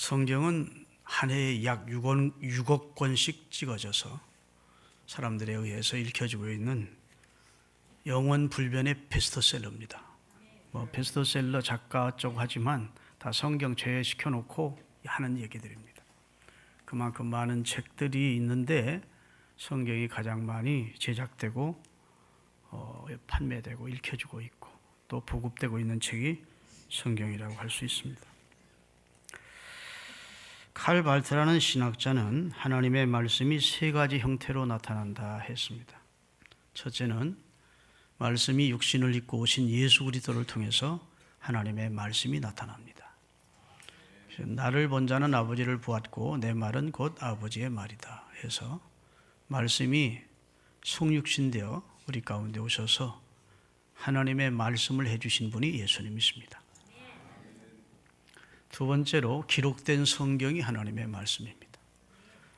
성경은 한 해에 약 6억 권씩 찍어져서 사람들에 의해서 읽혀지고 있는 영원 불변의 베스트셀러입니다. 베스트셀러 작가 쪽 하지만 다 성경 제외시켜 놓고 하는 얘기들입니다. 그만큼 많은 책들이 있는데 성경이 가장 많이 제작되고 판매되고 읽혀지고 있고 또 보급되고 있는 책이 성경이라고 할 수 있습니다. 칼 발트라는 신학자는 하나님의 말씀이 세 가지 형태로 나타난다 했습니다. 첫째는 말씀이 육신을 입고 오신 예수 그리스도를 통해서 하나님의 말씀이 나타납니다. 나를 본 자는 아버지를 보았고 내 말은 곧 아버지의 말이다 해서 말씀이 성육신되어 우리 가운데 오셔서 하나님의 말씀을 해주신 분이 예수님이십니다. 두 번째로 기록된 성경이 하나님의 말씀입니다.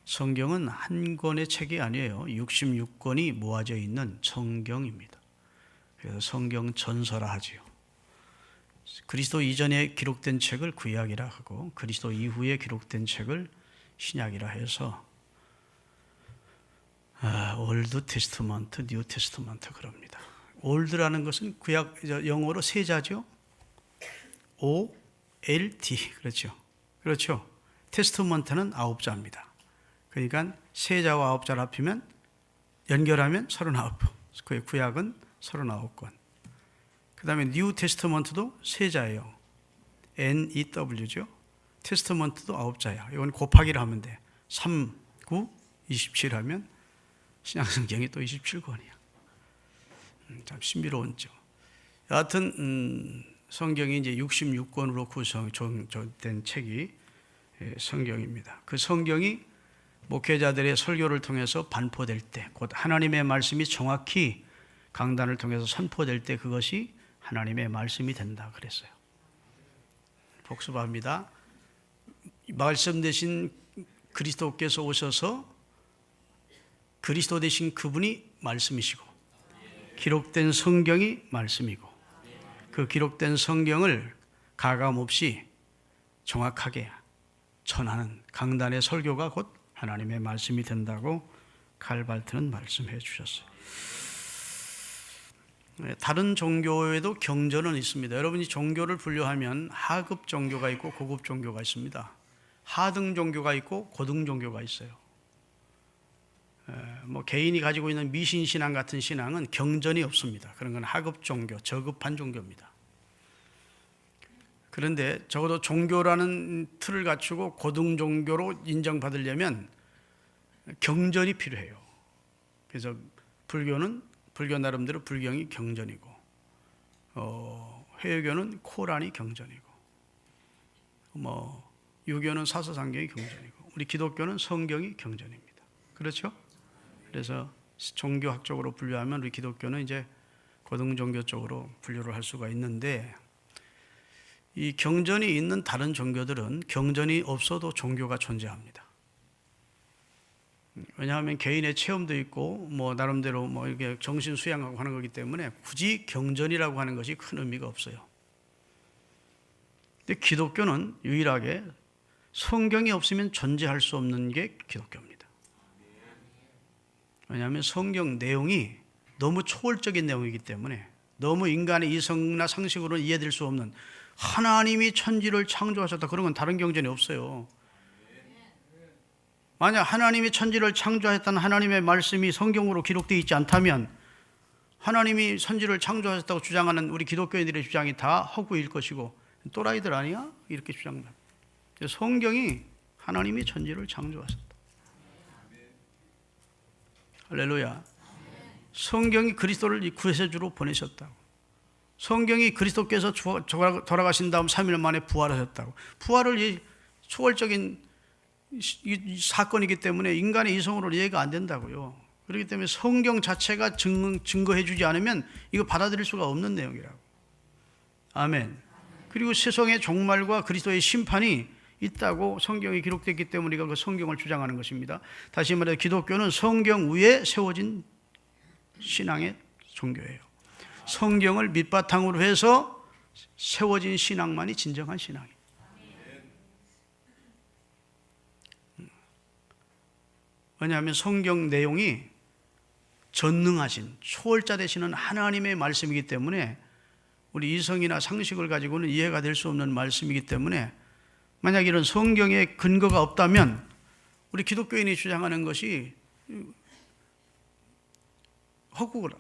성경은 한 권의 책이 아니에요. 66권이 모아져 있는 성경입니다. 그래서 성경 전서라 하지요. 그리스도 이전에 기록된 책을 구약이라 하고 그리스도 이후에 기록된 책을 신약이라 해서 올드 테스트먼트, 뉴 테스트먼트 그럽니다. 올드라는 것은 구약 영어로 세자죠. OLD 그렇죠. 테스트먼트는 9자입니다. 그러니까 세자와 9자를 합치면 연결하면 39. 그 구약은 39권. 그 다음에 뉴 테스트먼트도 세자예요. NEW죠. 테스트먼트도 9자야. 이건 곱하기를 하면 돼. 3, 9, 27 하면 신약성경이 또 27권이야. 참 신비로운죠. 여하튼 성경이 이제 66권으로 구성된 책이 성경입니다. 그 성경이 목회자들의 설교를 통해서 반포될 때, 곧 하나님의 말씀이 정확히 강단을 통해서 선포될 때 그것이 하나님의 말씀이 된다 그랬어요. 복습합니다. 말씀 대신 그리스도께서 오셔서 그리스도 대신 그분이 말씀이시고 기록된 성경이 말씀이고 그 기록된 성경을 가감없이 정확하게 전하는 강단의 설교가 곧 하나님의 말씀이 된다고 칼 발트는 말씀해 주셨어요. 다른 종교에도 경전은 있습니다. 여러분이 종교를 분류하면 하급 종교가 있고 고급 종교가 있습니다. 하등 종교가 있고 고등 종교가 있어요. 개인이 가지고 있는 미신신앙 같은 신앙은 경전이 없습니다. 그런 건 하급 종교, 저급한 종교입니다. 그런데 적어도 종교라는 틀을 갖추고 고등 종교로 인정받으려면 경전이 필요해요. 그래서 불교 나름대로 불경이 경전이고 회교는 코란이 경전이고 유교는 사서상경이 경전이고 우리 기독교는 성경이 경전입니다. 그렇죠? 그래서 종교학적으로 분류하면 우리 기독교는 이제 고등 종교 쪽으로 분류를 할 수가 있는데 이 경전이 있는 다른 종교들은 경전이 없어도 종교가 존재합니다. 왜냐하면 개인의 체험도 있고 나름대로 이렇게 정신 수양하고 하는 거기 때문에 굳이 경전이라고 하는 것이 큰 의미가 없어요. 근데 기독교는 유일하게 성경이 없으면 존재할 수 없는 게 기독교입니다. 왜냐하면 성경 내용이 너무 초월적인 내용이기 때문에 너무 인간의 이성이나 상식으로는 이해될 수 없는 하나님이 천지를 창조하셨다 그런 건 다른 경전이 없어요. 만약 하나님이 천지를 창조하셨다는 하나님의 말씀이 성경으로 기록되어 있지 않다면 하나님이 천지를 창조하셨다고 주장하는 우리 기독교인들의 주장이 다 허구일 것이고 또라이들 아니야? 이렇게 주장합니다. 성경이 하나님이 천지를 창조하셨다. 할렐루야. 성경이 그리스도를 구세주로 보내셨다고. 성경이 그리스도께서 돌아가신 다음 3일 만에 부활하셨다고. 부활을 초월적인 이 사건이기 때문에 인간의 이성으로 이해가 안 된다고요. 그렇기 때문에 성경 자체가 증거해 주지 않으면 이거 받아들일 수가 없는 내용이라고. 아멘. 그리고 세상의 종말과 그리스도의 심판이 있다고 성경이 기록됐기 때문에 우리가 그 성경을 주장하는 것입니다. 다시 말해 기독교는 성경 위에 세워진 신앙의 종교예요. 성경을 밑바탕으로 해서 세워진 신앙만이 진정한 신앙이에요. 왜냐하면 성경 내용이 전능하신 초월자 되시는 하나님의 말씀이기 때문에 우리 이성이나 상식을 가지고는 이해가 될 수 없는 말씀이기 때문에 만약 이런 성경에 근거가 없다면 우리 기독교인이 주장하는 것이 허구라.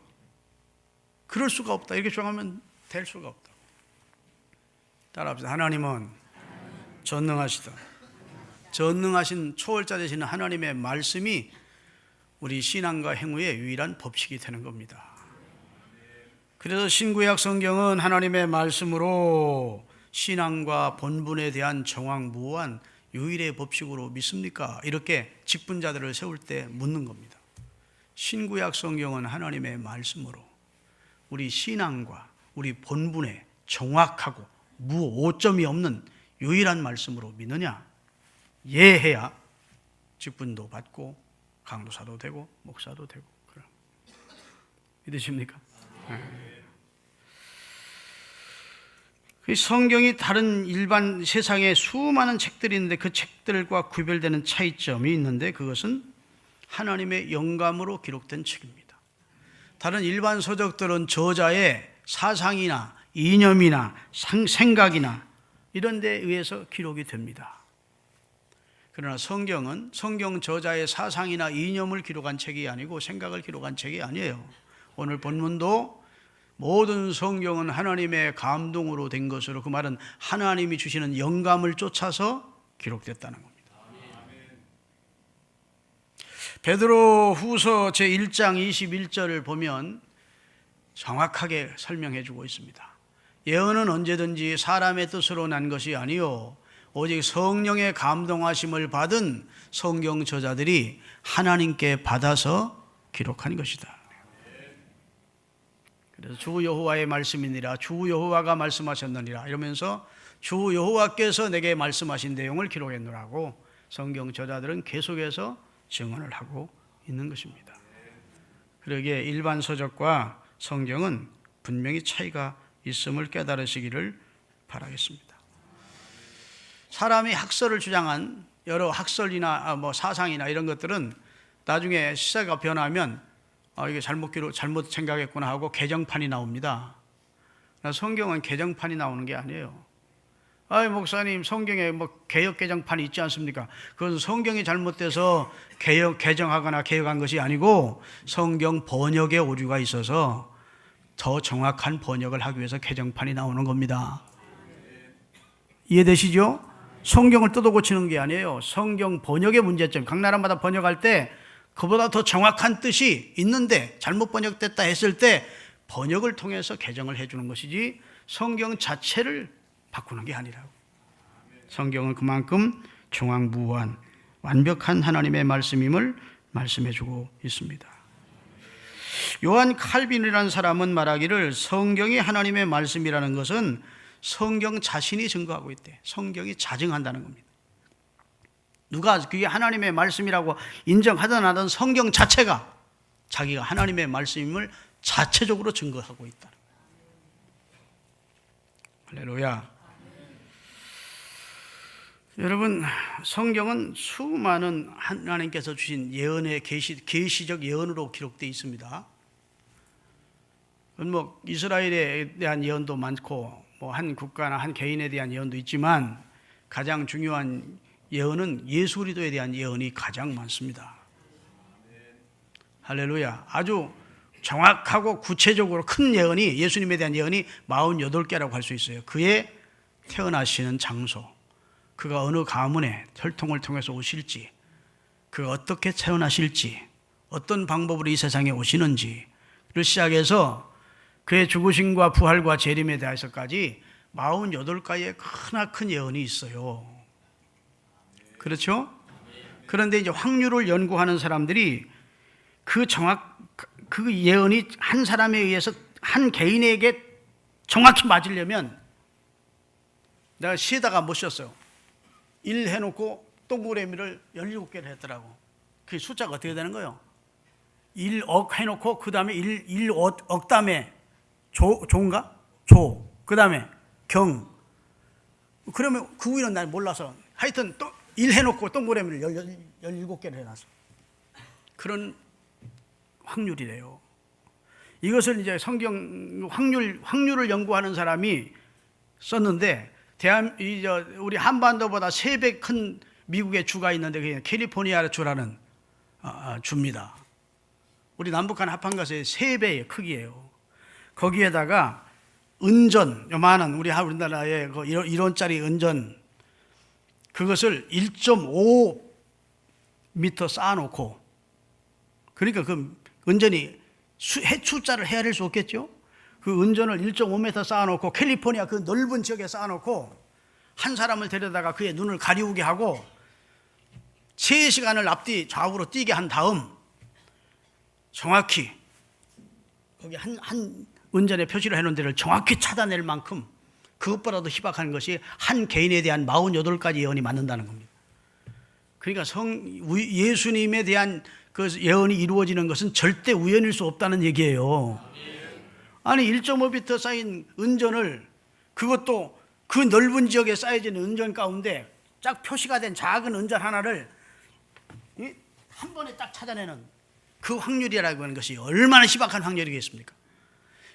그럴 수가 없다. 이렇게 주장하면 될 수가 없다. 따라합시다. 하나님은 전능하시다. 전능하신 초월자 되시는 하나님의 말씀이 우리 신앙과 행위의 유일한 법칙이 되는 겁니다. 그래서 신구약 성경은 하나님의 말씀으로 신앙과 본분에 대한 정확무한 유일의 법칙으로 믿습니까? 이렇게 직분자들을 세울 때 묻는 겁니다. 신구약 성경은 하나님의 말씀으로 우리 신앙과 우리 본분에 정확하고 오점이 없는 유일한 말씀으로 믿느냐? 예해야 직분도 받고 강도사도 되고 목사도 되고. 믿으십니까? 성경이 다른 일반 세상에 수많은 책들이 있는데 그 책들과 구별되는 차이점이 있는데 그것은 하나님의 영감으로 기록된 책입니다. 다른 일반 서적들은 저자의 사상이나 이념이나 생각이나 이런 데 의해서 기록이 됩니다. 그러나 성경은 성경 저자의 사상이나 이념을 기록한 책이 아니고 생각을 기록한 책이 아니에요. 오늘 본문도 모든 성경은 하나님의 감동으로 된 것으로, 그 말은 하나님이 주시는 영감을 쫓아서 기록됐다는 겁니다. 베드로 후서 제1장 21절을 보면 정확하게 설명해 주고 있습니다. 예언은 언제든지 사람의 뜻으로 난 것이 아니요 오직 성령의 감동하심을 받은 성경 저자들이 하나님께 받아서 기록한 것이다. 그래서 주 여호와의 말씀이니라, 주 여호와가 말씀하셨느니라 이러면서 주 여호와께서 내게 말씀하신 내용을 기록했노라고 성경 저자들은 계속해서 증언을 하고 있는 것입니다. 그러기에 일반 서적과 성경은 분명히 차이가 있음을 깨달으시기를 바라겠습니다. 사람이 학설을 주장한 여러 학설이나 사상이나 이런 것들은 나중에 시대가 변하면 이게 잘못 생각했구나 하고 개정판이 나옵니다. 성경은 개정판이 나오는 게 아니에요. 목사님, 성경에 개역 개정판이 있지 않습니까? 그건 성경이 잘못돼서 개정하거나 개혁한 것이 아니고 성경 번역에 오류가 있어서 더 정확한 번역을 하기 위해서 개정판이 나오는 겁니다. 이해되시죠? 성경을 뜯어 고치는 게 아니에요. 성경 번역의 문제점. 각 나라마다 번역할 때 그보다 더 정확한 뜻이 있는데 잘못 번역됐다 했을 때 번역을 통해서 개정을 해주는 것이지 성경 자체를 바꾸는 게 아니라고. 성경은 그만큼 정확무한 완벽한 하나님의 말씀임을 말씀해주고 있습니다. 요한 칼빈이라는 사람은 말하기를 성경이 하나님의 말씀이라는 것은 성경 자신이 증거하고 있대. 성경이 자증한다는 겁니다. 누가 그게 하나님의 말씀이라고 인정하든 안 하든 성경 자체가 자기가 하나님의 말씀임을 자체적으로 증거하고 있다. 할렐루야. 여러분, 성경은 수많은 하나님께서 주신 예언의 계시적 예언으로 기록되어 있습니다. 이스라엘에 대한 예언도 많고 한 국가나 한 개인에 대한 예언도 있지만 가장 중요한 예언은 예수 그리스도에 대한 예언이 가장 많습니다. 할렐루야. 아주 정확하고 구체적으로 큰 예언이, 예수님에 대한 예언이 48개라고 할 수 있어요. 그의 태어나시는 장소, 그가 어느 가문에 혈통을 통해서 오실지, 그가 어떻게 태어나실지, 어떤 방법으로 이 세상에 오시는지를 시작해서 그의 죽으심과 부활과 재림에 대해서까지 48가지의 크나큰 예언이 있어요. 그렇죠? 그런데 이제 확률을 연구하는 사람들이 그 예언이 한 사람에 의해서 한 개인에게 정확히 맞으려면 내가 시에다가 못 썼어요. 1 해놓고 동그라미를 17개를 했더라고. 그 숫자가 어떻게 되는 거예요? 1억 해놓고 그 다음에 1억 다음에 조인가? 조. 그 다음에 경. 그러면 그 위는 난 몰라서 하여튼 또 1 해놓고 동그라미를 17개를 해놨어. 그런 확률이래요. 이것을 이제 성경 확률을 연구하는 사람이 썼는데, 우리 한반도보다 3배 큰 미국의 주가 있는데 그게 캘리포니아 주라는 주입니다. 우리 남북한 합한 것의 3배의 크기예요. 거기에다가 은전, 요만한 우리나라의 그 1원짜리 은전, 그것을 1.5m 쌓아놓고, 그러니까 그 은전이 해추자를 헤아릴 수 없겠죠? 그 은전을 1.5m 쌓아놓고 캘리포니아 그 넓은 지역에 쌓아놓고 한 사람을 데려다가 그의 눈을 가리우게 하고 3시간을 앞뒤 좌우로 뛰게 한 다음 정확히 거기 한 은전에 표시를 해놓은 데를 정확히 찾아낼 만큼, 그것보다도 희박한 것이 한 개인에 대한 48가지 예언이 맞는다는 겁니다. 그러니까 예수님에 대한 그 예언이 이루어지는 것은 절대 우연일 수 없다는 얘기예요. 아니 1.5m 쌓인 은전을, 그것도 그 넓은 지역에 쌓여진 은전 가운데 쫙 표시가 된 작은 은전 하나를 한 번에 딱 찾아내는 그 확률이라고 하는 것이 얼마나 희박한 확률이겠습니까?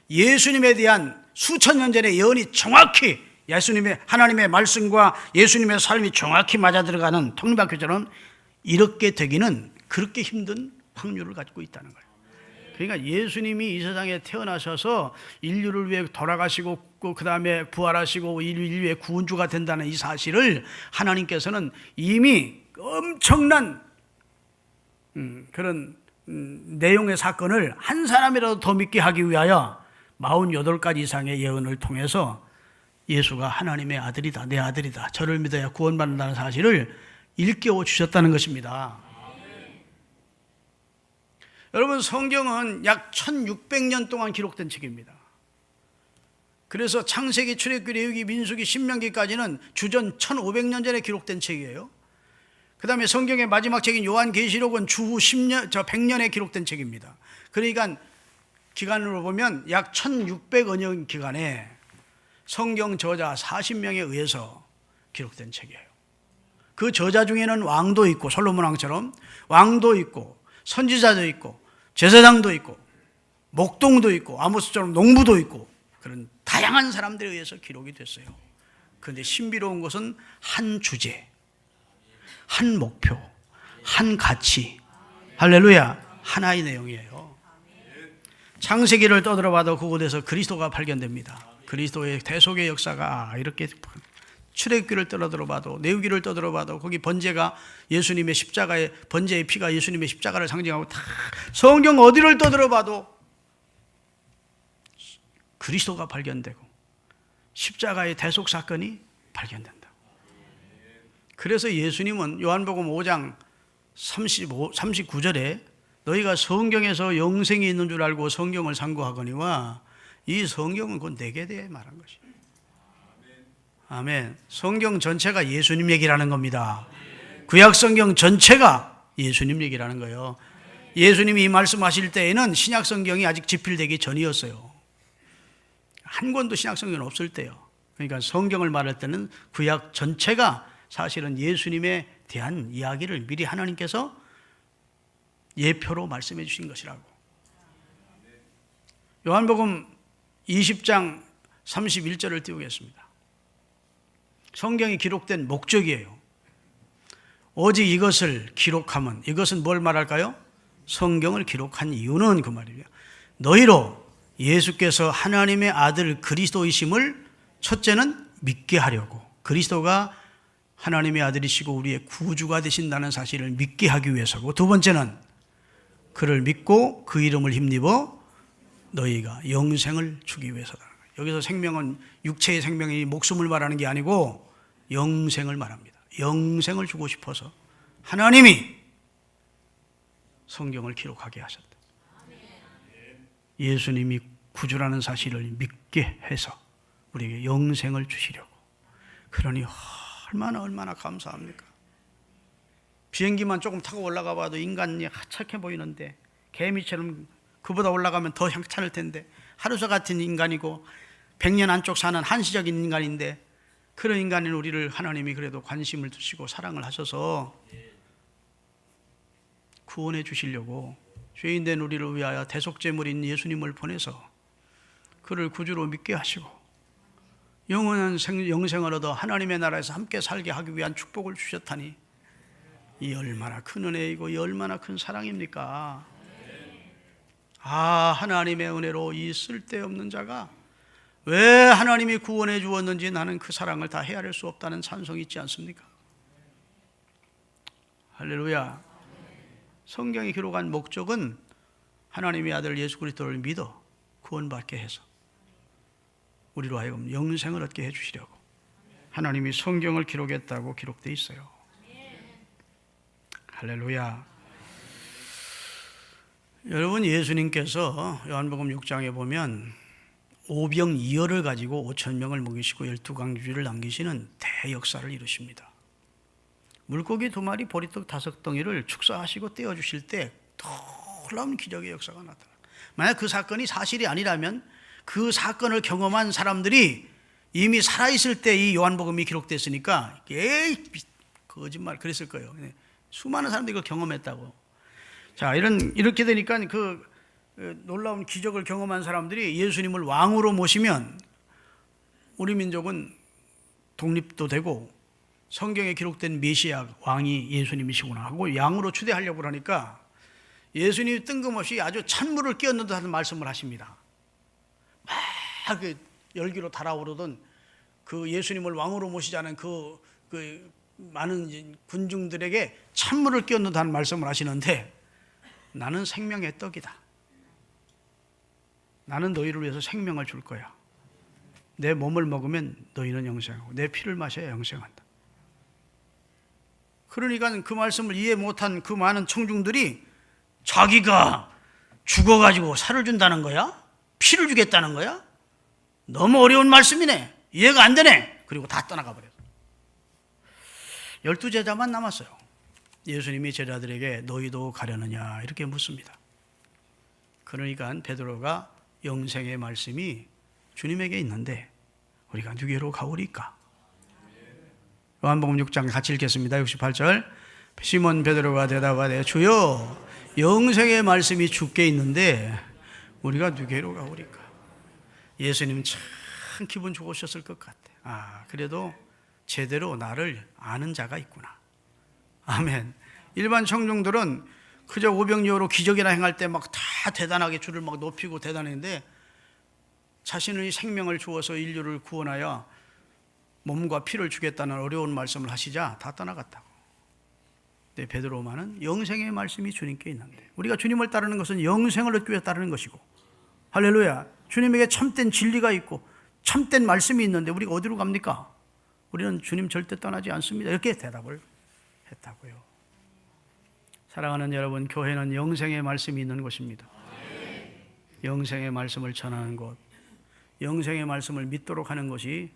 예수님에 대한 수천 년 전의 예언이 정확히, 하나님의 말씀과 예수님의 삶이 정확히 맞아들어가는 톱니바퀴처럼 이렇게 되기는 그렇게 힘든 확률을 가지고 있다는 거예요. 그러니까 예수님이 이 세상에 태어나셔서 인류를 위해 돌아가시고 그 다음에 부활하시고 인류의 구원주가 된다는 이 사실을 하나님께서는 이미 엄청난 그런 내용의 사건을 한 사람이라도 더 믿게 하기 위하여 48가지 이상의 예언을 통해서 예수가 하나님의 아들이다, 내 아들이다, 저를 믿어야 구원받는다는 사실을 일깨워 주셨다는 것입니다. 여러분, 성경은 약 1600년 동안 기록된 책입니다. 그래서 창세기, 출애굽기, 레위기, 민수기, 신명기까지는 주전 1500년 전에 기록된 책이에요. 그 다음에 성경의 마지막 책인 요한계시록은 주후 100년에 기록된 책입니다. 그러니까 기간으로 보면 약 1600여 년 기간에 성경 저자 40명에 의해서 기록된 책이에요. 그 저자 중에는 왕도 있고, 솔로몬 왕처럼 왕도 있고, 선지자도 있고, 제사장도 있고, 목동도 있고, 아모스처럼 농부도 있고, 그런 다양한 사람들에 의해서 기록이 됐어요. 그런데 신비로운 것은 한 주제, 한 목표, 한 가치, 할렐루야, 하나의 내용이에요. 창세기를 떠들어봐도 그곳에서 그리스도가 발견됩니다. 그리스도의 대속의 역사가 이렇게, 출애굽기를 떠들어봐도, 레위기를 떠들어봐도 거기 번제가 예수님의 십자가에, 번제의 피가 예수님의 십자가를 상징하고, 다 성경 어디를 떠들어봐도 그리스도가 발견되고 십자가의 대속 사건이 발견된다. 그래서 예수님은 요한복음 5장 39절에 너희가 성경에서 영생이 있는 줄 알고 성경을 상고하거니와 이 성경은 곧 내게 대해 말한 것이다. 아멘. 성경 전체가 예수님 얘기라는 겁니다. 구약 성경 전체가 예수님 얘기라는 거예요. 예수님이 이 말씀하실 때에는 신약 성경이 아직 집필되기 전이었어요. 한 권도 신약 성경은 없을 때요. 그러니까 성경을 말할 때는 구약 전체가 사실은 예수님에 대한 이야기를 미리 하나님께서 예표로 말씀해 주신 것이라고. 요한복음 20장 31절을 띄우겠습니다. 성경이 기록된 목적이에요. 오직 이것을 기록하면, 이것은 뭘 말할까요? 성경을 기록한 이유는 그 말이에요. 너희로 예수께서 하나님의 아들 그리스도이심을 첫째는 믿게 하려고, 그리스도가 하나님의 아들이시고 우리의 구주가 되신다는 사실을 믿게 하기 위해서고, 두 번째는 그를 믿고 그 이름을 힘입어 너희가 영생을 주기 위해서다. 여기서 생명은 육체의 생명이 목숨을 말하는 게 아니고 영생을 말합니다. 영생을 주고 싶어서 하나님이 성경을 기록하게 하셨다. 예수님이 구주라는 사실을 믿게 해서 우리에게 영생을 주시려고. 그러니 얼마나 감사합니까? 비행기만 조금 타고 올라가 봐도 인간이 하찮게 보이는데, 개미처럼 그보다 올라가면 더 향찬을 텐데, 하루서 같은 인간이고 100년 안쪽 사는 한시적인 인간인데, 그런 인간인 우리를 하나님이 그래도 관심을 두시고 사랑을 하셔서 구원해 주시려고 죄인된 우리를 위하여 대속제물인 예수님을 보내서 그를 구주로 믿게 하시고 영원한 영생을 얻어 하나님의 나라에서 함께 살게 하기 위한 축복을 주셨다니, 이 얼마나 큰 은혜이고 이 얼마나 큰 사랑입니까? 하나님의 은혜로 이 쓸데없는 자가 왜 하나님이 구원해 주었는지 나는 그 사랑을 다 헤아릴 수 없다는 찬송이 있지 않습니까? 할렐루야. 성경이 기록한 목적은 하나님의 아들 예수 그리스도를 믿어 구원받게 해서 우리로 하여금 영생을 얻게 해주시려고 하나님이 성경을 기록했다고 기록되어 있어요. 할렐루야. 여러분, 예수님께서 요한복음 6장에 보면 오병이어를 가지고 5,000명을 먹이시고 12강주를 남기시는 대역사를 이루십니다. 물고기 2마리, 보리떡 5덩이를 축사하시고 떼어주실 때 놀라운 기적의 역사가 나타납니다. 만약 그 사건이 사실이 아니라면 그 사건을 경험한 사람들이 이미 살아있을 때 이 요한복음이 기록됐으니까 에이 거짓말 그랬을 거예요. 수많은 사람들이 그걸 경험했다고. 자, 이렇게 되니까 그 놀라운 기적을 경험한 사람들이 예수님을 왕으로 모시면 우리 민족은 독립도 되고 성경에 기록된 메시아 왕이 예수님이시구나 하고 양으로 추대하려고 하니까 예수님이 뜬금없이 아주 찬물을 끼얹는 듯한 말씀을 하십니다. 막 그 열기로 달아오르던 그 예수님을 왕으로 모시자는 그 많은 군중들에게 찬물을 끼얹는 듯한 말씀을 하시는데, 나는 생명의 떡이다. 나는 너희를 위해서 생명을 줄 거야. 내 몸을 먹으면 너희는 영생하고 내 피를 마셔야 영생한다. 그러니까 그 말씀을 이해 못한 그 많은 청중들이 자기가 죽어가지고 살을 준다는 거야? 피를 주겠다는 거야? 너무 어려운 말씀이네. 이해가 안 되네. 그리고 다 떠나가 버렸어요. 12제자만 남았어요. 예수님이 제자들에게 너희도 가려느냐 이렇게 묻습니다. 그러니까 베드로가 영생의 말씀이 주님에게 있는데 우리가 누구로 가오리까? 요한복음 6장 같이 읽겠습니다. 68절. 시몬 베드로가 대답하되 주여, 영생의 말씀이 주께 있는데 우리가 누구로 가오리까? 예수님은 참 기분 좋으셨을 것 같아. 그래도 제대로 나를 아는 자가 있구나. 아멘. 일반 청중들은 그저 오병이어로 기적이나 행할 때 막 다 대단하게 주를 막 높이고 대단했는데 자신의 생명을 주어서 인류를 구원하여 몸과 피를 주겠다는 어려운 말씀을 하시자 다 떠나갔다고. 근데 베드로만은 영생의 말씀이 주님께 있는데, 우리가 주님을 따르는 것은 영생을 얻기 위해 따르는 것이고, 할렐루야, 주님에게 참된 진리가 있고 참된 말씀이 있는데 우리가 어디로 갑니까? 우리는 주님 절대 떠나지 않습니다. 이렇게 대답을 했다고요. 사랑하는 여러분, 교회는 영생의 말씀이 있는 곳입니다. 영생의 말씀을 전하는 곳, 영생의 말씀을 믿도록 하는 것이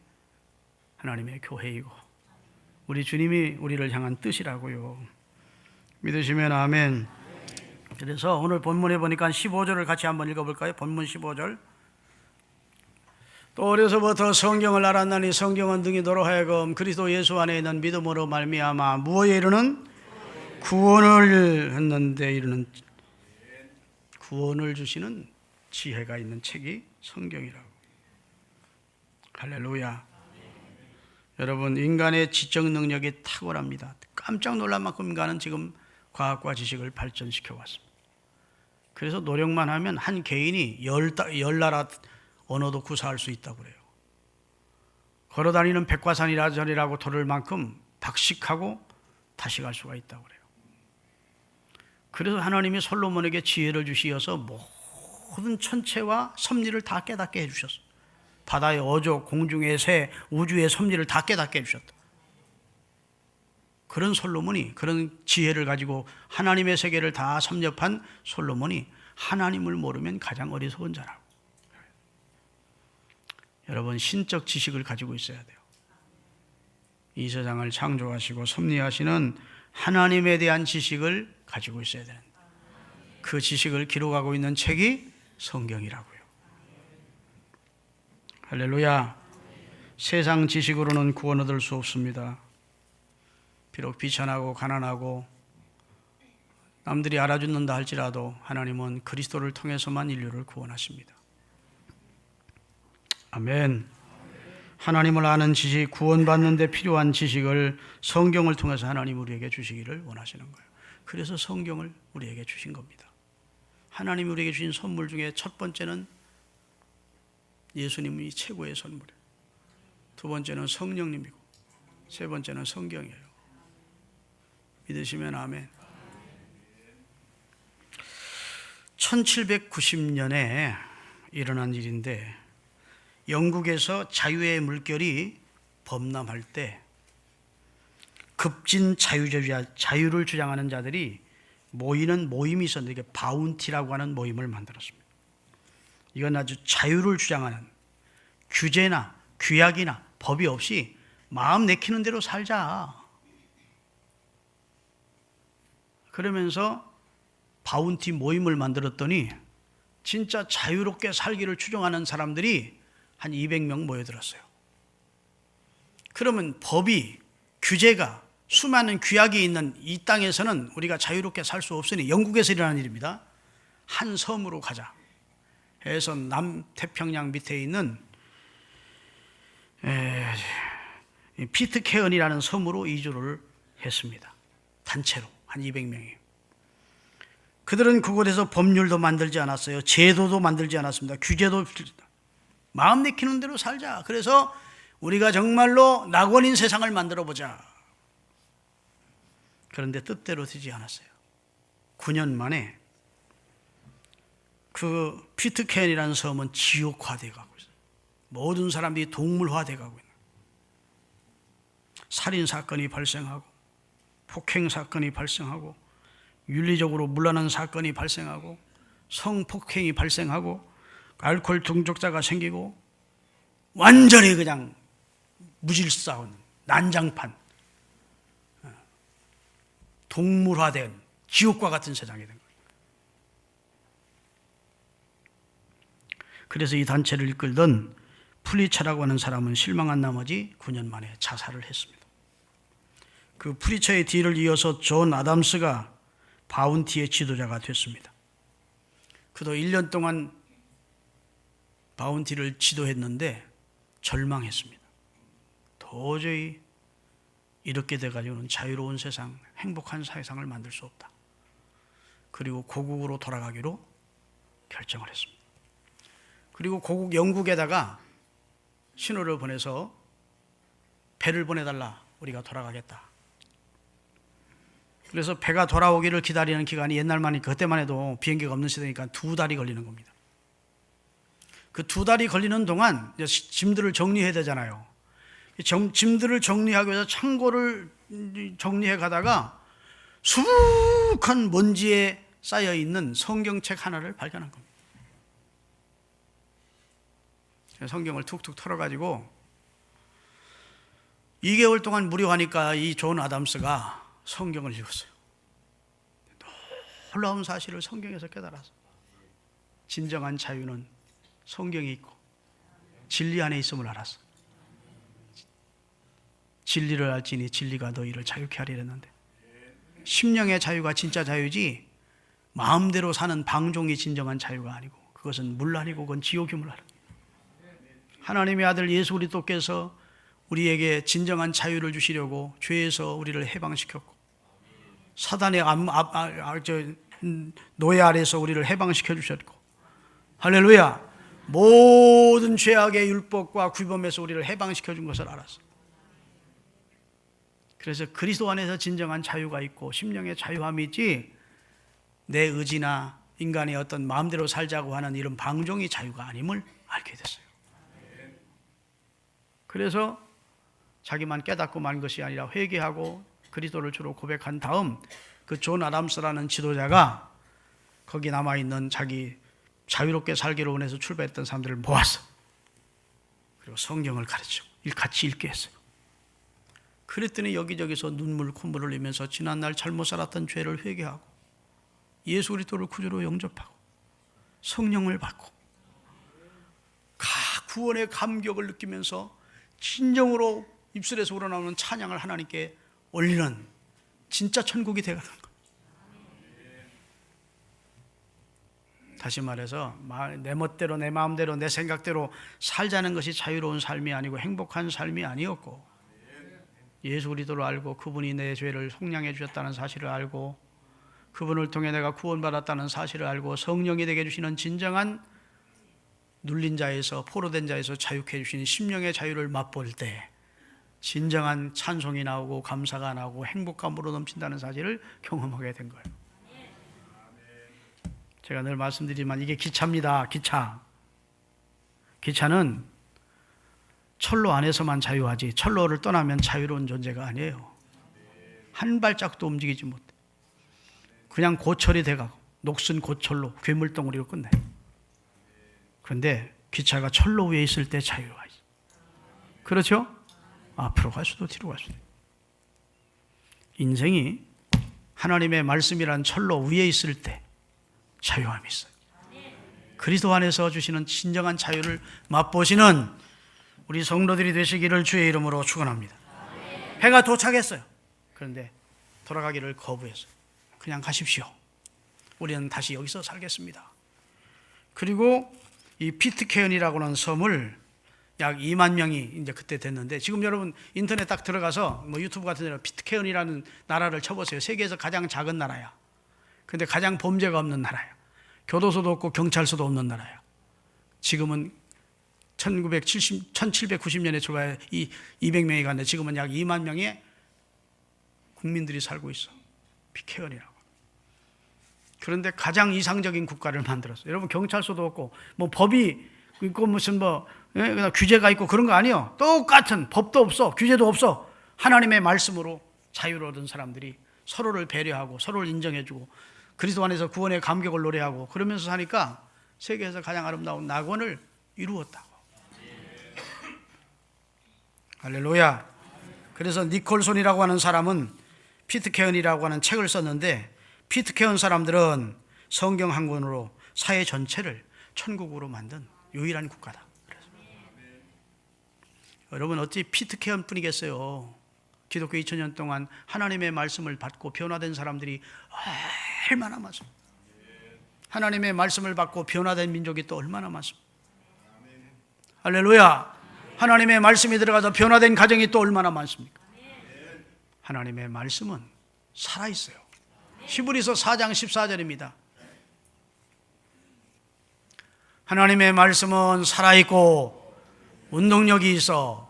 하나님의 교회이고 우리 주님이 우리를 향한 뜻이라고요. 믿으시면 아멘. 그래서 오늘 본문에 보니까 15절을 같이 한번 읽어볼까요? 본문 15절. 또 어려서부터 성경을 알았나니 성경은 등이 너로 하여금 그리스도 예수 안에 있는 믿음으로 말미암아 무엇에 이르는 구원을 했는데 이르는 구원을 주시는 지혜가 있는 책이 성경이라고. 할렐루야. 여러분, 인간의 지적 능력이 탁월합니다. 깜짝 놀랄 만큼 인간은 지금 과학과 지식을 발전시켜 왔습니다. 그래서 노력만 하면 한 개인이 열 나라 언어도 구사할 수 있다고 그래요. 걸어다니는 백과산이라고 돌을 만큼 박식하고 다시 갈 수가 있다고 그래요. 그래서 하나님이 솔로몬에게 지혜를 주시어서 모든 천체와 섭리를 다 깨닫게 해주셨어요. 바다의 어조, 공중의 새, 우주의 섭리를 다 깨닫게 해주셨다. 그런 솔로몬이, 그런 지혜를 가지고 하나님의 세계를 다 섭렵한 솔로몬이 하나님을 모르면 가장 어리석은 자라고. 여러분, 신적 지식을 가지고 있어야 돼요. 이 세상을 창조하시고 섭리하시는 하나님에 대한 지식을 가지고 있어야 됩니다. 그 지식을 기록하고 있는 책이 성경이라고요. 할렐루야. 세상 지식으로는 구원 얻을 수 없습니다. 비록 비천하고 가난하고 남들이 알아듣는다 할지라도 하나님은 그리스도를 통해서만 인류를 구원하십니다. 아멘. 하나님을 아는 지식, 구원받는 데 필요한 지식을 성경을 통해서 하나님 우리에게 주시기를 원하시는 거예요. 그래서 성경을 우리에게 주신 겁니다. 하나님이 우리에게 주신 선물 중에 첫 번째는 예수님이 최고의 선물이에요. 두 번째는 성령님이고 세 번째는 성경이에요. 믿으시면 아멘. 1790년에 일어난 일인데 영국에서 자유의 물결이 범람할 때 급진 자유를 주장하는 자들이 모이는 모임이 있었는데 이게 바운티라고 하는 모임을 만들었습니다. 이건 아주 자유를 주장하는 규제나 규약이나 법이 없이 마음 내키는 대로 살자. 그러면서 바운티 모임을 만들었더니 진짜 자유롭게 살기를 추종하는 사람들이 한 200명 모여들었어요. 그러면 법이, 규제가, 수많은 규약이 있는 이 땅에서는 우리가 자유롭게 살 수 없으니 영국에서 일어난 일입니다. 한 섬으로 가자 해서 남태평양 밑에 있는 피트케언이라는 섬으로 이주를 했습니다. 단체로 한 200명이. 그들은 그곳에서 법률도 만들지 않았어요. 제도도 만들지 않았습니다. 규제도 마음 내키는 대로 살자. 그래서 우리가 정말로 낙원인 세상을 만들어 보자. 그런데 뜻대로 되지 않았어요. 9년 만에 그 피트케언이라는 섬은 지옥화되어 가고 있어요. 모든 사람들이 동물화되어 가고 있는, 살인사건이 발생하고 폭행사건이 발생하고 윤리적으로 문란한 사건이 발생하고 성폭행이 발생하고 알코올 중독자가 생기고 완전히 그냥 무질서한 난장판, 동물화된 지옥과 같은 세상이 된 거예요. 그래서 이 단체를 이끌던 프리처라고 하는 사람은 실망한 나머지 9년 만에 자살을 했습니다. 그 프리처의 뒤를 이어서 존 아담스가 바운티의 지도자가 됐습니다. 그도 1년 동안 바운티를 지도했는데 절망했습니다. 도저히 이렇게 돼가지고는 자유로운 세상, 행복한 세상을 만들 수 없다. 그리고 고국으로 돌아가기로 결정을 했습니다. 그리고 고국 영국에다가 신호를 보내서 배를 보내달라, 우리가 돌아가겠다. 그래서 배가 돌아오기를 기다리는 기간이 옛날만, 그때만 해도 비행기가 없는 시대니까 2달이 걸리는 겁니다. 그 2달이 걸리는 동안 짐들을 정리해야 되잖아요. 짐들을 정리하기 위해서 창고를 정리해 가다가 수북한 먼지에 쌓여 있는 성경책 하나를 발견한 겁니다. 성경을 툭툭 털어가지고 2개월 동안 무료하니까 이 존 아담스가 성경을 읽었어요. 놀라운 사실을 성경에서 깨달아서 진정한 자유는 성경에 있고 진리 안에 있음을 알았어. 진리를 알지니 진리가 너희를 자유케 하리라 했는데, 심령의 자유가 진짜 자유지 마음대로 사는 방종이 진정한 자유가 아니고 그것은 물란이고 그건 지옥이 물란. 하나님의 아들 예수 그리스도께서 우리에게 진정한 자유를 주시려고 죄에서 우리를 해방시켰고 사단의 노예 아래에서 우리를 해방시켜 주셨고, 할렐루야, 모든 죄악의 율법과 규범에서 우리를 해방시켜 준 것을 알았어. 그래서 그리스도 안에서 진정한 자유가 있고 심령의 자유함이 있지, 내 의지나 인간의 어떤 마음대로 살자고 하는 이런 방종이 자유가 아님을 알게 됐어요. 그래서 자기만 깨닫고 만 것이 아니라 회개하고 그리스도를 주로 고백한 다음 그 존 아담스라는 지도자가 거기 남아있는 자기 자유롭게 살기로 원해서 출발했던 사람들을 모았어. 그리고 성경을 가르치고 같이 읽게 했어요. 그랬더니 여기저기서 눈물 콧물 흘리면서 지난날 잘못 살았던 죄를 회개하고 예수 그리스도를 구주로 영접하고 성령을 받고 구원의 감격을 느끼면서 진정으로 입술에서 우러나오는 찬양을 하나님께 올리는 진짜 천국이 되어가는 거예요. 다시 말해서 내 멋대로 내 마음대로 내 생각대로 살자는 것이 자유로운 삶이 아니고 행복한 삶이 아니었고, 예수 그리스도를 알고 그분이 내 죄를 속량해 주셨다는 사실을 알고 그분을 통해 내가 구원받았다는 사실을 알고 성령이 되게 해주시는 진정한 눌린 자에서, 포로된 자에서 자유케 해주시는 심령의 자유를 맛볼 때 진정한 찬송이 나오고 감사가 나오고 행복감으로 넘친다는 사실을 경험하게 된 거예요. 제가 늘 말씀드리지만 이게 기차입니다. 기차는 철로 안에서만 자유하지 철로를 떠나면 자유로운 존재가 아니에요. 한 발짝도 움직이지 못해. 그냥 고철이 돼가고 녹슨 고철로 괴물덩어리로 끝나요. 그런데 기차가 철로 위에 있을 때 자유가 있어요. 그렇죠? 앞으로 갈 수도 뒤로 갈 수도. 인생이 하나님의 말씀이란 철로 위에 있을 때 자유함이 있어요. 그리스도 안에서 주시는 진정한 자유를 맛보시는 우리 성도들이 되시기를 주의 이름으로 축원합니다. 해가 도착했어요. 그런데 돌아가기를 거부했어요. 그냥 가십시오. 우리는 다시 여기서 살겠습니다. 그리고 이 피트케언이라고 하는 섬을 약 2만 명이 이제 그때 됐는데, 지금 여러분 인터넷 딱 들어가서 뭐 유튜브 같은 데로 피트케언이라는 나라를 쳐보세요. 세계에서 가장 작은 나라야. 근데 가장 범죄가 없는 나라야. 교도소도 없고 경찰서도 없는 나라야. 지금은 1790년에 출발해 200명이 갔는데 지금은 약 2만 명의 국민들이 살고 있어. 피케언이라고. 그런데 가장 이상적인 국가를 만들었어요. 여러분 경찰서도 없고 뭐 법이 있고 무슨 그냥 규제가 있고 그런 거 아니에요. 똑같은 법도 없어, 규제도 없어. 하나님의 말씀으로 자유를 얻은 사람들이 서로를 배려하고 서로를 인정해주고 그리스도 안에서 구원의 감격을 노래하고 그러면서 사니까 세계에서 가장 아름다운 낙원을 이루었다고. 할렐루야. 그래서 니콜손이라고 하는 사람은 피트케언이라고 하는 책을 썼는데, 피트케언 사람들은 성경 한 권으로 사회 전체를 천국으로 만든 유일한 국가다. 여러분 어찌 피트케언 뿐이겠어요. 기독교 2000년 동안 하나님의 말씀을 받고 변화된 사람들이 얼마나 많습니까? 하나님의 말씀을 받고 변화된 민족이 또 얼마나 많습니까? 할렐루야. 하나님의 말씀이 들어가서 변화된 가정이 또 얼마나 많습니까? 하나님의 말씀은 살아있어요. 히브리서 4장 14절입니다. 하나님의 말씀은 살아있고 운동력이 있어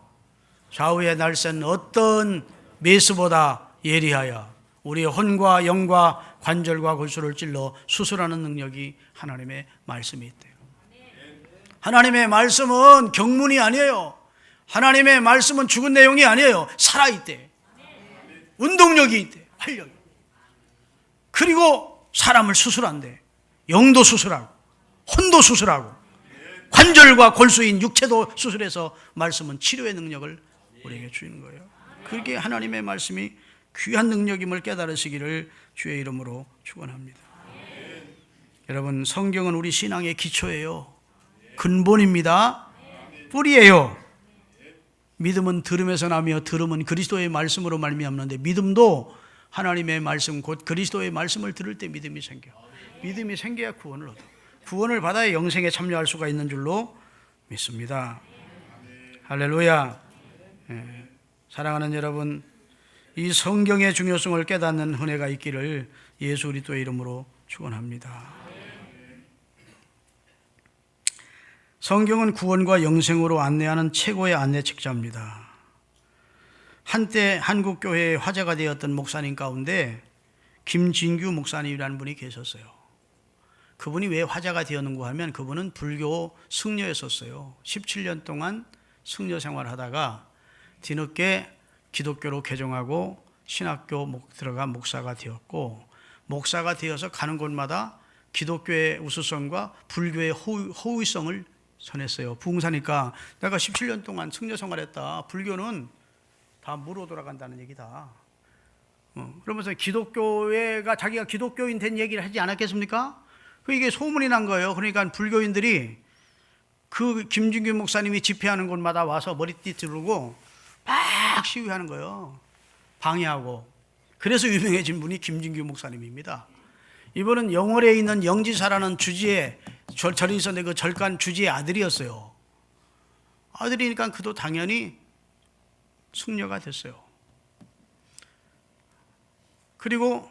좌우의 날쌘 어떤 메스보다 예리하여 우리의 혼과 영과 관절과 골수를 찔러 수술하는 능력이 하나님의 말씀이 있대요. 하나님의 말씀은 경문이 아니에요. 하나님의 말씀은 죽은 내용이 아니에요. 살아있대. 운동력이 있대. 활력이. 그리고 사람을 수술한대. 영도 수술하고 혼도 수술하고 관절과 골수인 육체도 수술해서 말씀은 치료의 능력을 우리에게 주는 거예요. 그게 하나님의 말씀이 귀한 능력임을 깨달으시기를 주의 이름으로 축원합니다. 여러분 성경은 우리 신앙의 기초예요. 근본입니다. 뿌리예요. 믿음은 들음에서 나며 들음은 그리스도의 말씀으로 말미암는데, 믿음도 하나님의 말씀 곧 그리스도의 말씀을 들을 때 믿음이 생겨. 믿음이 생겨야 구원을 얻어. 구원을 받아야 영생에 참여할 수가 있는 줄로 믿습니다. 할렐루야. 사랑하는 여러분, 이 성경의 중요성을 깨닫는 은혜가 있기를 예수 그리스도의 이름으로 축원합니다. 성경은 구원과 영생으로 안내하는 최고의 안내 책자입니다. 한때 한국 교회에 화제가 되었던 목사님 가운데 김진규 목사님이라는 분이 계셨어요. 그분이 왜 화제가 되었는가 하면 그분은 불교 승려였었어요. 17년 동안 승려 생활하다가 뒤늦게 기독교로 개종하고 신학교 들어간 목사가 되었고, 목사가 되어서 가는 곳마다 기독교의 우수성과 불교의 허위성을 전했어요. 부흥사니까 내가 17년 동안 승려 생활했다. 불교는 다 무로 돌아간다는 얘기다. 그러면서 기독교회가 자기가 기독교인 된 얘기를 하지 않았겠습니까? 이게 소문이 난 거예요. 그러니까 불교인들이 그 김진규 목사님이 집회하는 곳마다 와서 머리띠 두르고 막 시위하는 거예요. 방해하고. 그래서 유명해진 분이 김진규 목사님입니다. 이분은 영월에 있는 영지사라는 주지의 절이 있었는데 그 절간 주지의 아들이었어요. 아들이니까 그도 당연히 승려가 됐어요. 그리고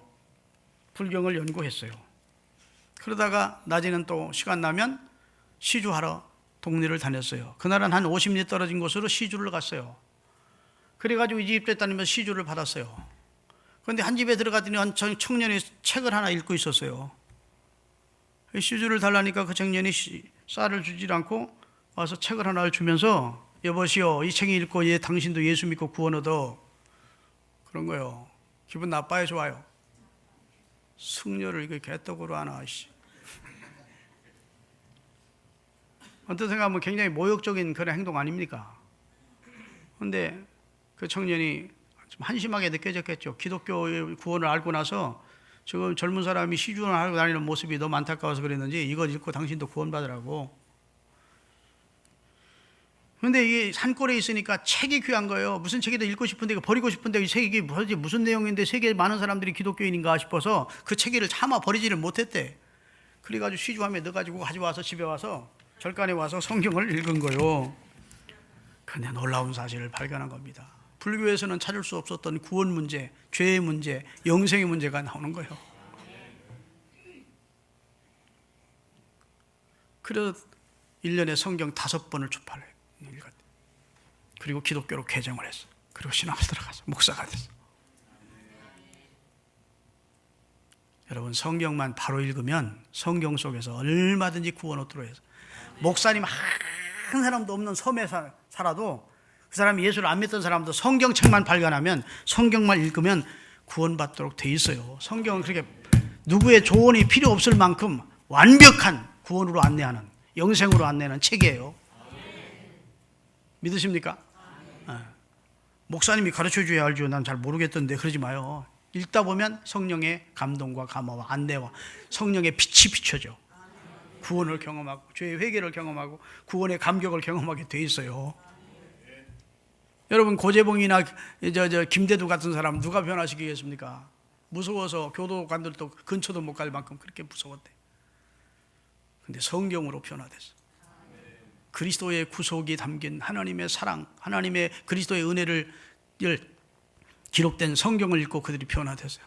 불경을 연구했어요. 그러다가 낮에는 또 시간 나면 시주하러 동네를 다녔어요. 그날은 한 50리 떨어진 곳으로 시주를 갔어요. 그래가지고 이 집에 다니면서 시주를 받았어요. 그런데 한 집에 들어갔더니 한 청년이 책을 하나 읽고 있었어요. 시주를 달라니까 그 청년이 쌀을 주질 않고 와서 책을 하나를 주면서 여보시오, 이 책 읽고 당신도 예수 믿고 구원 얻어. 그런 거예요. 기분 나빠요, 좋아요? 승려를 이거 개떡으로 하나. 어떤 생각하면 굉장히 모욕적인 그런 행동 아닙니까? 그런데 그 청년이 좀 한심하게 느껴졌겠죠. 기독교의 구원을 알고 나서 지금 젊은 사람이 시주를 하고 다니는 모습이 너무 안타까워서 그랬는지 이걸 읽고 당신도 구원받으라고. 그런데 이게 산골에 있으니까 책이 귀한 거예요. 무슨 책이도 읽고 싶은데 이거 버리고 싶은데 이 책이 무슨 내용인데 세계에 많은 사람들이 기독교인인가 싶어서 그 책을 차마 버리지를 못했대. 그래가지고 시주함에 넣어가지고 가져와서 집에 와서 절간에 와서 성경을 읽은 거예요. 그런데 놀라운 사실을 발견한 겁니다. 불교에서는 찾을 수 없었던 구원 문제, 죄의 문제, 영생의 문제가 나오는 거예요. 그래서 1년에 성경 5번을 주파를 읽었대. 그리고 기독교로 개정을 했어. 그리고 신학을 들어가서 목사가 됐어. 여러분, 성경만 바로 읽으면 성경 속에서 얼마든지 구원 얻도록 해서 목사님 한 사람도 없는 섬에 살아도 그 사람이 예수를 안 믿던 사람도 성경책만 발견하면 성경만 읽으면 구원받도록 돼 있어요. 성경은 그렇게 누구의 조언이 필요 없을 만큼 완벽한 구원으로 안내하는, 영생으로 안내하는 책이에요. 믿으십니까? 목사님이 가르쳐줘야 알죠. 난 잘 모르겠던데 그러지 마요. 읽다 보면 성령의 감동과 감화와 안내와 성령의 빛이 비춰져 구원을 경험하고 죄의 회개를 경험하고 구원의 감격을 경험하게 돼 있어요. 여러분, 고재봉이나 김대두 같은 사람 누가 변화시키겠습니까? 무서워서 교도관들도 근처도 못 갈 만큼 그렇게 무서웠대. 근데 성경으로 변화됐어. 그리스도의 구속이 담긴 하나님의 사랑, 하나님의 그리스도의 은혜를 기록된 성경을 읽고 그들이 변화됐어요.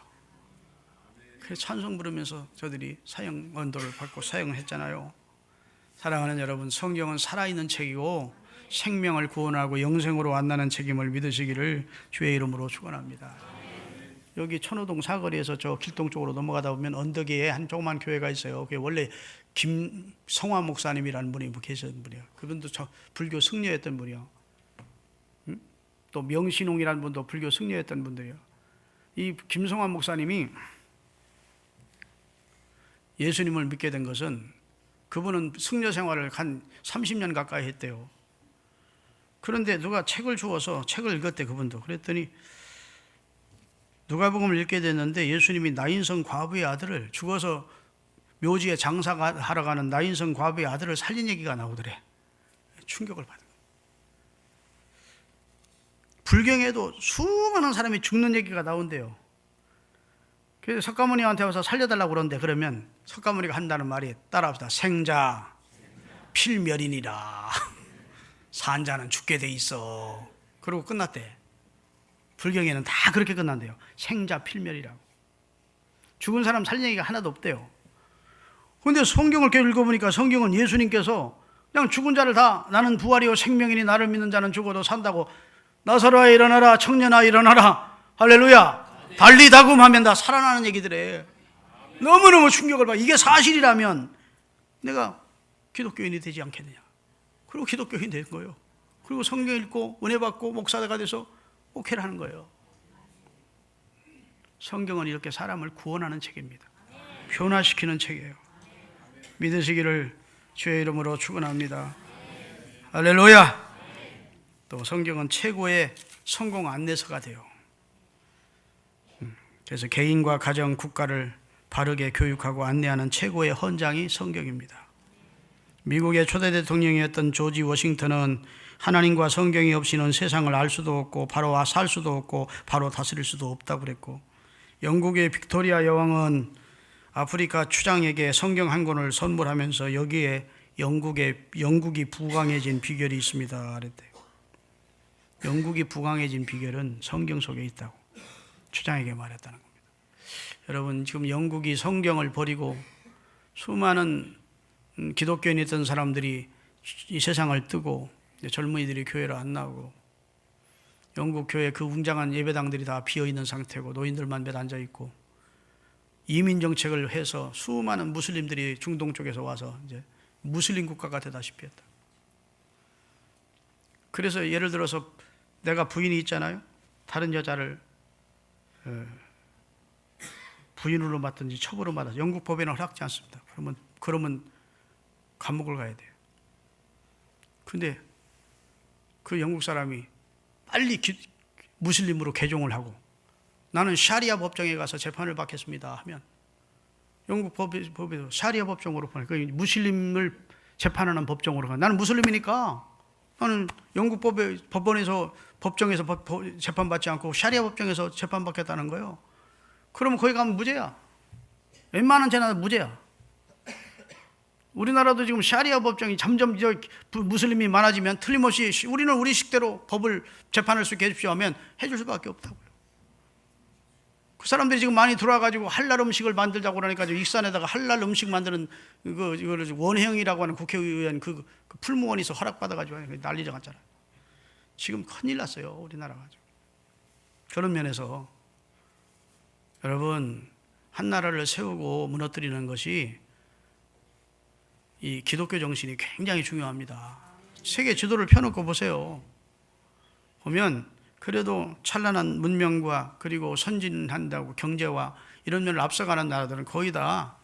그래서 찬송 부르면서 저들이 사형 언도를 받고 사형을 했잖아요. 사랑하는 여러분, 성경은 살아있는 책이고 생명을 구원하고 영생으로 만나는 책임을 믿으시기를 주의 이름으로 축원합니다. 여기 천호동 사거리에서 저 길동 쪽으로 넘어가다 보면 언덕 위에 한 조그만 교회가 있어요. 그게 원래 김성화 목사님이라는 분이 계셨던 분이에요. 그분도 불교 승려였던 분이요. 또 명신홍이라는 분도 불교 승려였던 분들이요. 이 김성화 목사님이 예수님을 믿게 된 것은 그분은 승려 생활을 한 30년 가까이 했대요. 그런데 누가 책을 주어서 책을 읽었대, 그분도. 그랬더니 누가복음을 읽게 됐는데 예수님이 나인성 과부의 아들을 죽어서 묘지에 장사하러 가는 나인성 과부의 아들을 살린 얘기가 나오더래. 충격을 받은 거예요. 불경에도 수많은 사람이 죽는 얘기가 나온대요. 그래서 석가모니한테 와서 살려달라고 그러는데 그러면 석가모니가 한다는 말이 따라합시다. 생자 필멸이니라. 산자는 죽게 돼 있어. 그러고 끝났대. 불경에는 다 그렇게 끝난대요. 생자 필멸이라고. 죽은 사람 살린 얘기가 하나도 없대요. 그런데 성경을 계속 읽어보니까 성경은 예수님께서 그냥 죽은 자를 다 나는 부활이요 생명이니 나를 믿는 자는 죽어도 산다고 나사로아 일어나라 청년아 일어나라 할렐루야 달리 다금하면 다 살아나는 얘기들에 너무너무 충격을 받아. 이게 사실이라면 내가 기독교인이 되지 않겠느냐. 그리고 기독교인이 된 거예요. 그리고 성경 읽고 은혜 받고 목사가 돼서 목회를 하는 거예요. 성경은 이렇게 사람을 구원하는 책입니다. 변화시키는 책이에요. 믿으시기를 주의 이름으로 축원합니다. 할렐루야. 또 성경은 최고의 성공 안내서가 돼요. 그래서 개인과 가정, 국가를 바르게 교육하고 안내하는 최고의 헌장이 성경입니다. 미국의 초대 대통령이었던 조지 워싱턴은 하나님과 성경이 없이는 세상을 알 수도 없고 바로 살 수도 없고 바로 다스릴 수도 없다고 그랬고, 영국의 빅토리아 여왕은 아프리카 추장에게 성경 한 권을 선물하면서 여기에 영국이 부강해진 비결이 있습니다 그랬대요. 영국이 부강해진 비결은 성경 속에 있다고 추장에게 말했다는 겁니다. 여러분, 지금 영국이 성경을 버리고 수많은 기독교인이 있던 사람들이 이 세상을 뜨고 젊은이들이 교회를 안 나오고 영국 교회 그 웅장한 예배당들이 다 비어있는 상태고 노인들만 몇 앉아있고 이민 정책을 해서 수많은 무슬림들이 중동 쪽에서 와서 이제 무슬림 국가가 되다시피 했다. 그래서 예를 들어서 내가 부인이 있잖아요. 다른 여자를 부인으로 맞든지 첩으로 맞아서 영국 법에는 허락지 않습니다. 그러면 감옥을 가야 돼요. 근데 그 영국 사람이 빨리 무슬림으로 개종을 하고 나는 샤리아 법정에 가서 재판을 받겠습니다 하면 영국 법에서 샤리아 법정으로 보내. 그 무슬림을 재판하는 법정으로 가. 나는 무슬림이니까 나는 영국 법원에서 법정에서 재판받지 않고 샤리아 법정에서 재판받겠다는 거예요. 그러면 거기 가면 무죄야. 웬만한 죄나 무죄야. 우리나라도 지금 샤리아 법정이 점점 무슬림이 많아지면 틀림없이 우리는 우리 식대로 법을 재판할 수 있게 해주십시오 하면 해줄 수밖에 없다고요. 그 사람들이 지금 많이 들어와가지고 할랄 음식을 만들자고 그러니까 익산에다가 할랄 음식 만드는 이거를 원형이라고 하는 국회의원 그 풀무원에서 허락받아가지고 난리가 났잖아요. 지금 큰일 났어요, 우리나라가. 그런 면에서 여러분, 한 나라를 세우고 무너뜨리는 것이 이 기독교 정신이 굉장히 중요합니다. 세계 지도를 펴놓고 보세요. 보면 그래도 찬란한 문명과 그리고 선진한다고 경제와 이런 면을 앞서가는 나라들은 거의 다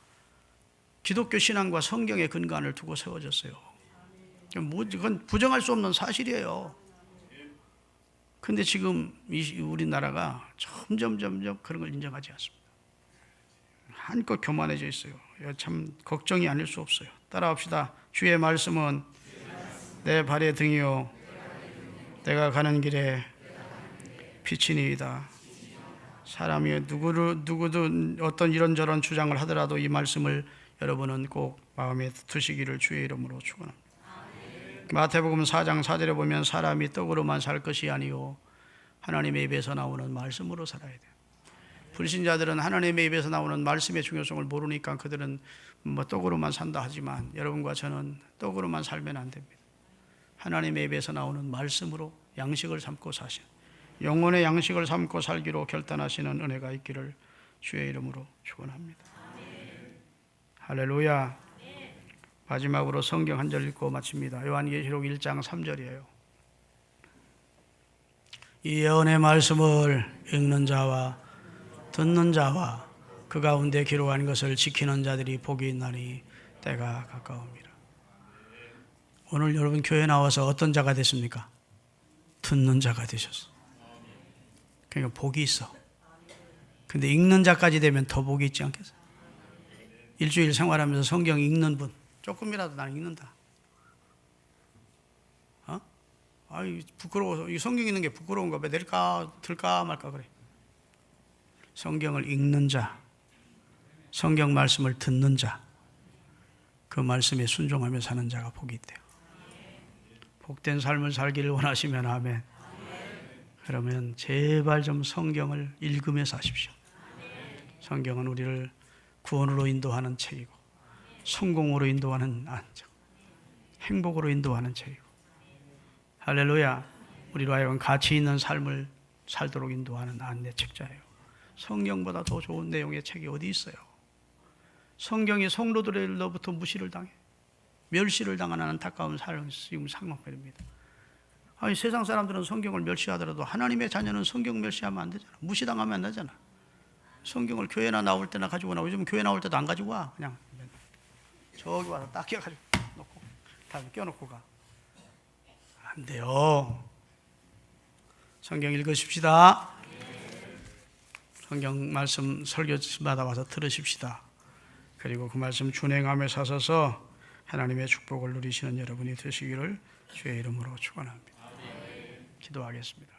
기독교 신앙과 성경의 근간을 두고 세워졌어요. 그건 부정할 수 없는 사실이에요. 근데 지금 우리나라가 점점 그런 걸 인정하지 않습니다. 한껏 교만해져 있어요. 참 걱정이 아닐 수 없어요. 따라합시다. 주의 말씀은 내 발의 등이요 내가 가는 길에 빛이니이다. 사람이 누구도 어떤 이런저런 주장을 하더라도 이 말씀을 여러분은 꼭 마음에 두시기를 주의 이름으로 축원합니다. 마태복음 4장 4절에 보면 사람이 떡으로만 살 것이 아니요 하나님의 입에서 나오는 말씀으로 살아야 돼요. 불신자들은 하나님의 입에서 나오는 말씀의 중요성을 모르니까 그들은 떡으로만 산다 하지만 여러분과 저는 떡으로만 살면 안 됩니다. 하나님의 입에서 나오는 말씀으로 양식을 삼고 사신 영혼의 양식을 삼고 살기로 결단하시는 은혜가 있기를 주의 이름으로 축원합니다. 할렐루야. 마지막으로 성경 한 절 읽고 마칩니다. 요한계시록 1장 3절이에요. 이 예언의 말씀을 읽는 자와 듣는 자와 그 가운데 기록한 것을 지키는 자들이 복이 있나니 때가 가까웁니다. 오늘 여러분 교회 나와서 어떤 자가 됐습니까? 듣는 자가 되셨어. 그러니까 복이 있어. 근데 읽는 자까지 되면 더 복이 있지 않겠어요? 일주일 생활하면서 성경 읽는 분, 조금이라도 나는 읽는다. 아이 부끄러워서 이 성경 읽는 게 부끄러운가 봐. 내릴까 들까 말까 그래. 성경을 읽는 자, 성경 말씀을 듣는 자, 그 말씀에 순종하며 사는 자가 복이 있대요. 복된 삶을 살기를 원하시면 아멘. 그러면 제발 좀 성경을 읽으며 사십시오. 성경은 우리를 구원으로 인도하는 책이고 성공으로 인도하는 안정, 행복으로 인도하는 책이고 할렐루야. 우리로 하여금 가치 있는 삶을 살도록 인도하는 안내 책자예요. 성경보다 더 좋은 내용의 책이 어디 있어요? 성경이 성도들로부터 무시를 당해 멸시를 당하는 안타까운 삶을 지금 상황입니다. 아니 세상 사람들은 성경을 멸시하더라도 하나님의 자녀는 성경 멸시하면 안 되잖아. 무시당하면 안 되잖아. 성경을 교회나 나올 때나 가지고 나오고 요즘 교회 나올 때도 안 가지고 와. 그냥 저기 와서 딱 끼워가지고 놓고 다음에 껴놓고 가. 안 돼요. 성경 읽으십시다. 성경 말씀 설교마다 와서 들으십시다. 그리고 그 말씀 준행하며 사셔서 하나님의 축복을 누리시는 여러분이 되시기를 주의 이름으로 축원합니다. 기도하겠습니다.